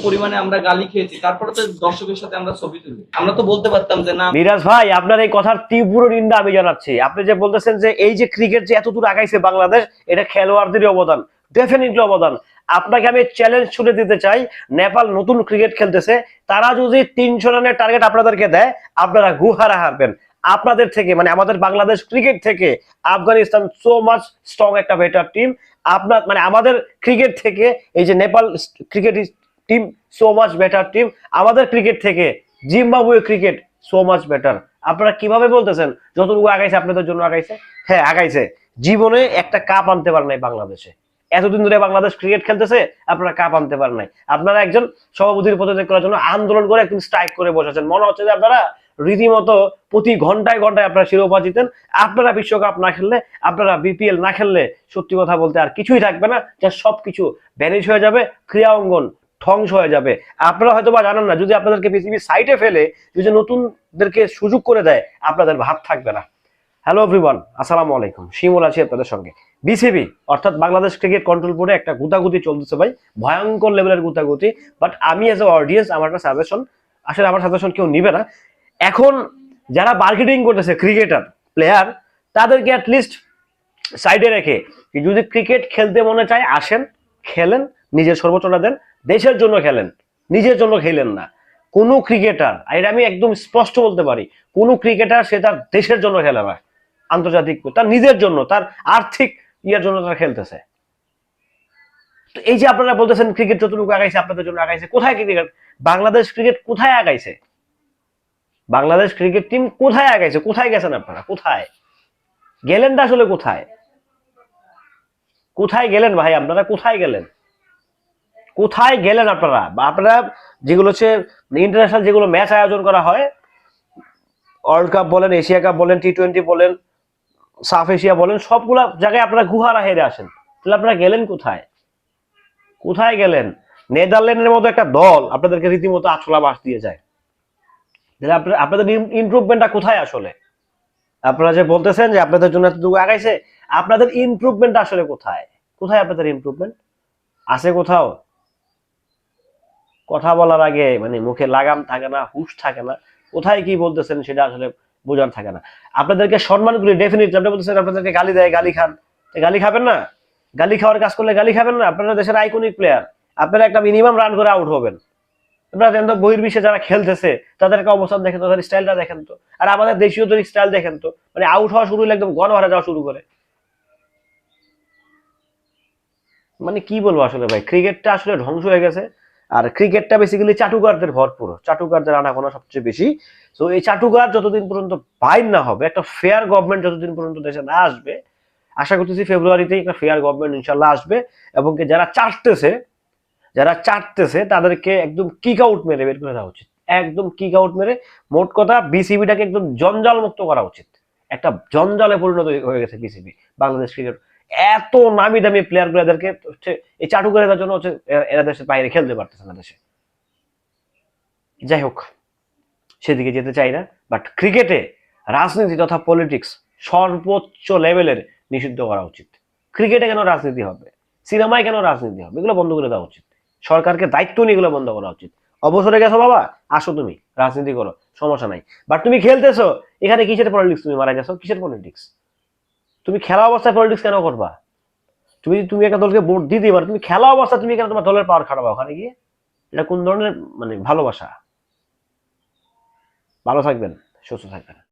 পরিমাণে আমরা গালি খেয়েছি, তারপরে তো দর্শকের সাথে আমরা ছবি তুলি। আমরা তো বলতে পারতাম যে না। মিরাজ ভাই, আপনার এই কথার তীব্র নিন্দা আমি জানাচ্ছি। আপনি যে বলতেছেন যে এই যে ক্রিকেট যে এতদূর আগাইছে বাংলাদেশ, এটা খেলোয়াড়দেরই অবদান, ডেফিনেটলি অবদান। আপনাকে আমি চ্যালেঞ্জ ছুড়ে দিতে চাই, নেপাল নতুন ক্রিকেট খেলতেছে, তারা যদি 300 রানের টার্গেট আপনাদেরকে দেয়, আপনারা গুহারা হারবেন। আপনাদের থেকে মানে আমাদের বাংলাদেশ ক্রিকেট থেকে আফগানিস্তান সো মাচ স্ট্রং একটা বেটার টিম। আপনার মানে আমাদের ক্রিকেট থেকে এই যে Nepal cricket team so much better team. আমাদের ক্রিকেট থেকে Zimbabwe cricket so much better. আপনারা কিভাবে বলতেছেন যতটুকু আগাইছে আপনাদের জন্য আগাইছে? হ্যাঁ আগাইছে। জীবনে একটা কাপ আনতে পারে নাই বাংলাদেশে। এতদিন ধরে বাংলাদেশ ক্রিকেট খেলতেছে, আপনারা কাপ আনতে পারেন নাই। আপনারা একজন সভাপতির পদত্যাগ করার জন্য আন্দোলন করে একদম স্ট্রাইক করে বসেছেন। মনে হচ্ছে যে আপনারা রীতিমতো প্রতি ঘন্টায় ঘন্টায় আপনারা শিরোপা জিতেন। আপনারা বিশ্বকাপ না খেললে, আপনারা বিপিএল না খেললে, সত্যি কথা বলতে আর কিছুই থাকবে না, যা সবকিছু ভ্যানিশ হয়ে যাবে, ক্রীড়া অঙ্গন ধ্বংস হয়ে যাবে। আপনারা হয়তো বা জানেন না, যদি আপনাদেরকে পৃথিবীর সাইটে ফেলে, যদি নতুনদেরকে সুযোগ করে দেয়, আপনাদের ভাত থাকবে না। হ্যালো এভরিওয়ান, আসসালামু আলাইকুম। শিমুল আছি আপনাদের সঙ্গে। বিসিবি অর্থাৎ বাংলাদেশ ক্রিকেট কন্ট্রোল বোর্ডে একটা গুতাগুতি চলতেছে ভাই, ভয়ঙ্কর লেভেলের গুতাগুতি। বাট আমি এজ এ অডিয়েন্স, আমার একটা সাজেশন, আসলে আমার সাজেশন কেউ নিবে না। এখন যারা মার্কেটিং করতেছে ক্রিকেটার প্লেয়ার, তাদেরকে অ্যাটলিস্ট সাইডে রেখে যদি ক্রিকেট খেলতে মনে চায় আসেন, খেলেন, নিজের সর্বোচ্চটা দেন, দেশের জন্য খেলেন, নিজের জন্য খেলেন না। কোনো ক্রিকেটার, এটা আমি একদম স্পষ্ট বলতে পারি, কোনো ক্রিকেটার সে তার দেশের জন্য খেলে না, আন্তর্জাতিক তার নিজের জন্য, তার আর্থিক ইয়ের জন্য তারা খেলতেছে। তো এই যে আপনারা বলতেছেন ক্রিকেট যতটুকু আগাইছে আপনাদের জন্য আগাইছে, কোথায় ক্রিকেট? বাংলাদেশ ক্রিকেট কোথায় আগাইছে? বাংলাদেশ ক্রিকেট টিম কোথায় আগাইছে? কোথায় গেছেন আপনারা? কোথায় গেলেন? আসলে কোথায় কোথায় গেলেন ভাই? আপনারা কোথায় গেলেন? কোথায় গেলেন আপনারা? আপনারা যেগুলো হচ্ছে ইন্টারন্যাশনাল যেগুলো ম্যাচ আয়োজন করা হয়, ওয়ার্ল্ড কাপ বলেন, এশিয়া কাপ বলেন, টি-20 বলেন, সাফ এশিয়া বলেন, সবগুলা জায়গায় আপনারা গুহারা হেরে আসেন। তাহলে আপনারা গেলেন কোথায়? কোথায় গেলেন? নেদারল্যান্ডের মতো একটা দল আপনাদেরকে রীতিমতো আছলা বাস দিয়ে যায়। তাহলে আপনাদের ইমপ্রুভমেন্টটা কোথায় আসলে? আপনারা যে বলতেছেন যে আপনাদের জন্য এতটুকু আগাইছে, আপনাদের ইমপ্রুভমেন্ট আসলে কোথায়? কোথায় আপনাদের ইমপ্রুভমেন্ট আছে? কোথাও? কথা বলার আগে মানে মুখে লাগাম থাকে না, হুঁশ থাকে না, কোথায় কি বলতেছেন সেটা আসলে বোঝার থাকে না। আপনাদেরকে সম্মান করি ডেফিনেটলি। আপনি বলতেছেন আপনাদেরকে গালি দেয়, গালি খান, গালি খাবেন না? গালি খাওয়ার কাজ করলে গালি খাবেন না? আপনারা দেশের আইকনিক প্লেয়ার, আপনারা একটা মিনিমাম রান করে আউট হবেন। আপনারা জানেন তো বহির্বিশ্বে যারা খেলতেছে তাদের একটা অবস্থান দেখেন তো, তাদের স্টাইলটা দেখেন তো, আর আমাদের দেশীয়দের স্টাইল দেখেন তো, মানে আউট হওয়া শুরু হলে একদম গণহারে যাওয়া শুরু করে। মানে কি বলবো আসলে ভাই, ক্রিকেটটা আসলে ধ্বংস হয়ে গেছে। আর ক্রিকেটটা বেসিক্যালি চাটুকারদের ভরপুর, চাটুকারদের আনাগোনা সবচেয়ে বেশি। তো এই চাটুকার যতদিন পর্যন্ত বাইর না হবে, একটা ফেয়ার গভর্নমেন্ট যতদিন পর্যন্ত দেশে না আসবে, আশা করতেছি ফেব্রুয়ারিতেই একটা ফেয়ার গভর্নমেন্ট ইনশাল্লাহ আসবে, এবং যারা চাটতেছে তাদেরকে একদম কিক আউট মেরে বের করে দেওয়া উচিত। একদম কিক আউট মেরে, মোট কথা বিসিবিটাকে একদম জঞ্জাল মুক্ত করা উচিত। একটা জঞ্জালে পরিণত হয়ে গেছে বিসিবি, বাংলাদেশ ক্রিকেট। এত নামি দামি প্লেয়ার গুলো এদেরকে হচ্ছে এই চাটুকারের জন্য হচ্ছে এরা দেশের বাইরে খেলতে পারতেছে না দেশে। যাই হোক, সেদিকে যেতে চাই না। বাট ক্রিকেটে রাজনীতি তথা পলিটিক্স সর্বোচ্চ লেভেলের নিষিদ্ধ করা উচিত। ক্রিকেটে কেন রাজনীতি হবে? সিনেমায় কেন রাজনীতি হবে? এগুলো বন্ধ করে দেওয়া উচিত। সরকারকে দায়িত্ব নিয়ে এগুলো বন্ধ করা উচিত। অবসরে গেছো বাবা, আসো তুমি রাজনীতি করো, সমস্যা নাই। বাট তুমি খেলতেছো, এখানে কিসের পলিটিক্স? তুমি মারা গেছো, কিসের পলিটিক্স? তুমি খেলা অবস্থায় পলিটিক্স কেন করবা? তুমি একটা দলকে ভোট দিতে পারো, তুমি খেলা অবস্থা তুমি কেন তোমার দলের পাওয়ার খাটাবা ওখানে গিয়ে? এটা কোন ধরনের মানে ভালোবাসা? ভালো থাকবেন, সুস্থ থাকবেন।